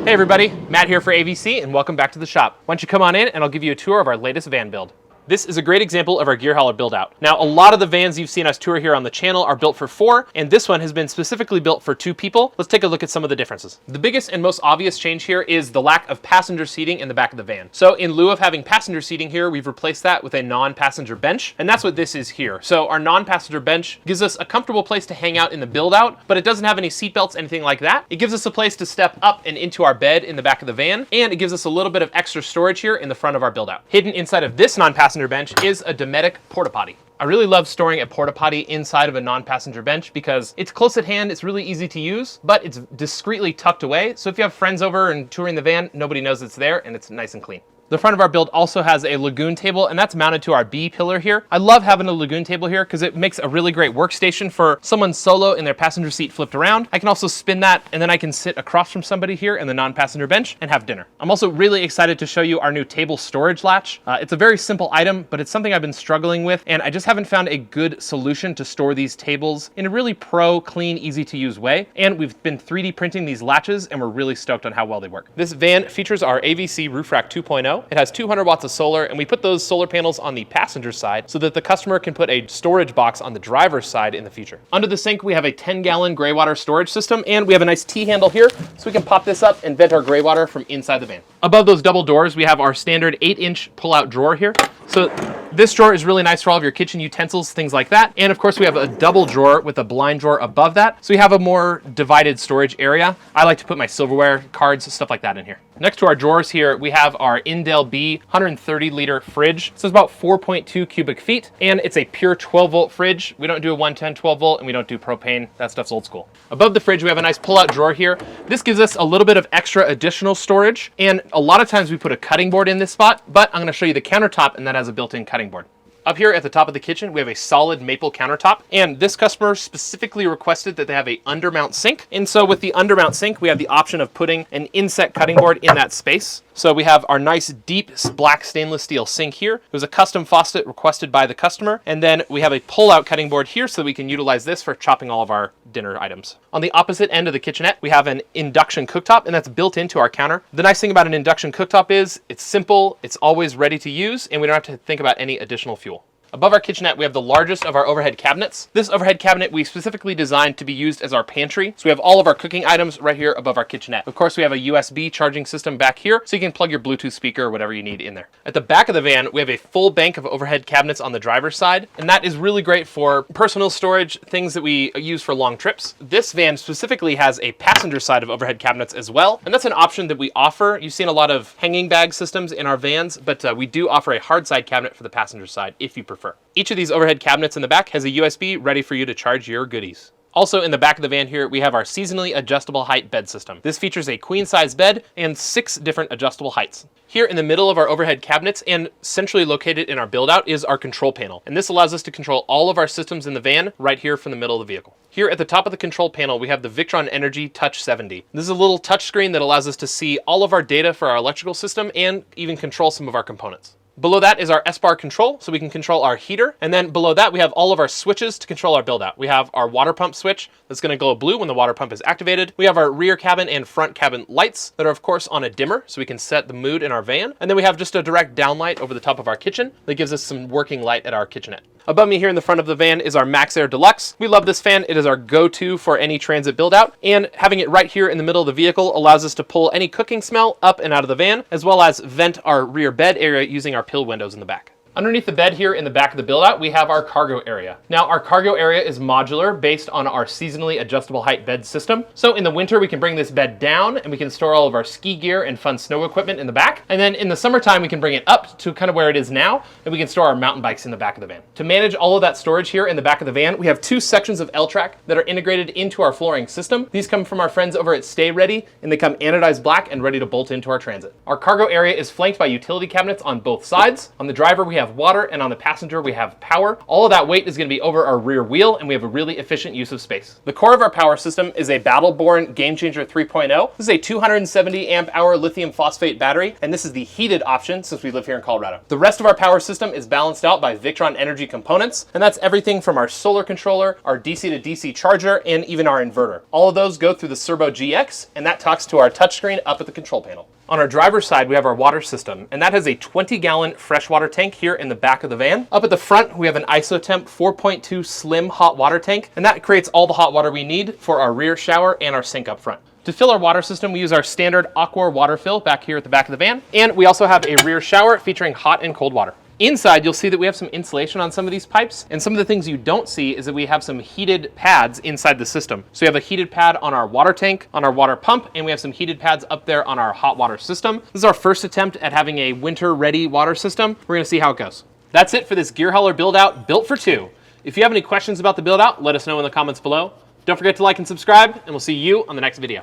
Hey everybody, Matt here for AVC and welcome back to the shop. Why don't you come on in and I'll give you a tour of our latest van build. This is a great example of our gear hauler build out. Now, a lot of the vans you've seen us tour here on the channel are built for 4, and this one has been specifically built for 2 people. Let's take a look at some of the differences. The biggest and most obvious change here is the lack of passenger seating in the back of the van. So in lieu of having passenger seating here, we've replaced that with a non-passenger bench, and that's what this is here. So our non-passenger bench gives us a comfortable place to hang out in the build out, but it doesn't have any seat belts, anything like that. It gives us a place to step up and into our bed in the back of the van, and it gives us a little bit of extra storage here in the front of our build out. Hidden inside of this non-passenger bench is a Dometic porta potty. I really love storing a porta potty inside of a non-passenger bench because it's close at hand, it's really easy to use, but it's discreetly tucked away. So if you have friends over and touring the van, nobody knows it's there and it's nice and clean. The front of our build also has a Lagoon Table, and that's mounted to our B pillar here. I love having a Lagoon Table here because it makes a really great workstation for someone solo in their passenger seat flipped around. I can also spin that, and then I can sit across from somebody here in the non-passenger bench and have dinner. I'm also really excited to show you our new table storage latch. It's a very simple item, but it's something I've been struggling with, and I just haven't found a good solution to store these tables in a really pro, clean, easy to use way. And we've been 3D printing these latches, and we're really stoked on how well they work. This van features our AVC Roof Rack 2.0. It has 200 watts of solar, and we put those solar panels on the passenger side so that the customer can put a storage box on the driver's side in the future. Under the sink, we have a 10-gallon gray water storage system, and we have a nice T-handle here so we can pop this up and vent our gray water from inside the van. Above those double doors, we have our standard 8-inch pull-out drawer here. So this drawer is really nice for all of your kitchen utensils, things like that. And of course, we have a double drawer with a blind drawer above that. So we have a more divided storage area. I like to put my silverware, cards, stuff like that in here. Next to our drawers here, we have our Indel B 130-liter fridge. So it's about 4.2 cubic feet, and it's a pure 12-volt fridge. We don't do a 110 12-volt, and we don't do propane. That stuff's old school. Above the fridge, we have a nice pull-out drawer here. This gives us a little bit of extra additional storage, and a lot of times we put a cutting board in this spot, but I'm gonna show you the countertop, and that has a built-in cutting board. Up here at the top of the kitchen, we have a solid maple countertop, and this customer specifically requested that they have a undermount sink. And so with the undermount sink, we have the option of putting an inset cutting board in that space. So we have our nice deep black stainless steel sink here. It was a custom faucet requested by the customer. And then we have a pull-out cutting board here so that we can utilize this for chopping all of our dinner items. On the opposite end of the kitchenette, we have an induction cooktop, and that's built into our counter. The nice thing about an induction cooktop is it's simple, it's always ready to use, and we don't have to think about any additional fuel. Above our kitchenette, we have the largest of our overhead cabinets. This overhead cabinet we specifically designed to be used as our pantry. So we have all of our cooking items right here above our kitchenette. Of course, we have a USB charging system back here, so you can plug your Bluetooth speaker or whatever you need in there. At the back of the van, we have a full bank of overhead cabinets on the driver's side, and that is really great for personal storage, things that we use for long trips. This van specifically has a passenger side of overhead cabinets as well, and that's an option that we offer. You've seen a lot of hanging bag systems in our vans, but we do offer a hard side cabinet for the passenger side if you prefer. Each of these overhead cabinets in the back has a USB ready for you to charge your goodies. Also in the back of the van here, we have our seasonally adjustable height bed system. This features a queen size bed and 6 different adjustable heights. Here in the middle of our overhead cabinets and centrally located in our build out is our control panel. And this allows us to control all of our systems in the van right here from the middle of the vehicle. Here at the top of the control panel, we have the Victron Energy Touch 70. This is a little touch screen that allows us to see all of our data for our electrical system and even control some of our components. Below that is our S-bar control, so we can control our heater. And then below that, we have all of our switches to control our build out. We have our water pump switch that's gonna glow blue when the water pump is activated. We have our rear cabin and front cabin lights that are of course on a dimmer, so we can set the mood in our van. And then we have just a direct downlight over the top of our kitchen that gives us some working light at our kitchenette. Above me here in the front of the van is our Max Air Deluxe. We love this fan. It is our go-to for any transit build out, and having it right here in the middle of the vehicle allows us to pull any cooking smell up and out of the van, as well as vent our rear bed area using our pill windows in the back. Underneath the bed here in the back of the build out, we have our cargo area. Now our cargo area is modular based on our seasonally adjustable height bed system. So in the winter, we can bring this bed down and we can store all of our ski gear and fun snow equipment in the back. And then in the summertime, we can bring it up to kind of where it is now, and we can store our mountain bikes in the back of the van. To manage all of that storage here in the back of the van, we have 2 sections of LTrack that are integrated into our flooring system. These come from our friends over at Stay Ready, and they come anodized black and ready to bolt into our transit. Our cargo area is flanked by utility cabinets on both sides. On the driver, we have have water, and on the passenger we have power. All of that weight is going to be over our rear wheel, and we have a really efficient use of space. The core of our power system is a Battle-Born Game Changer 3.0. This is a 270 amp hour lithium phosphate battery, and this is the heated option since we live here in Colorado. The rest of our power system is balanced out by Victron energy components, and that's everything from our solar controller, our DC to DC charger, and even our inverter. All of those go through the Servo GX, and that talks to our touchscreen up at the control panel. On our driver's side, we have our water system, and that has a 20-gallon freshwater tank here in the back of the van. Up at the front, we have an IsoTemp 4.2 slim hot water tank, and that creates all the hot water we need for our rear shower and our sink up front. To fill our water system, we use our standard Aqua water fill back here at the back of the van, and we also have a rear shower featuring hot and cold water. Inside, you'll see that we have some insulation on some of these pipes, and some of the things you don't see is that we have some heated pads inside the system. So we have a heated pad on our water tank, on our water pump, and we have some heated pads up there on our hot water system. This is our first attempt at having a winter-ready water system. We're gonna see how it goes. That's it for this gear hauler build-out built for two. If you have any questions about the build-out, let us know in the comments below. Don't forget to like and subscribe, and we'll see you on the next video.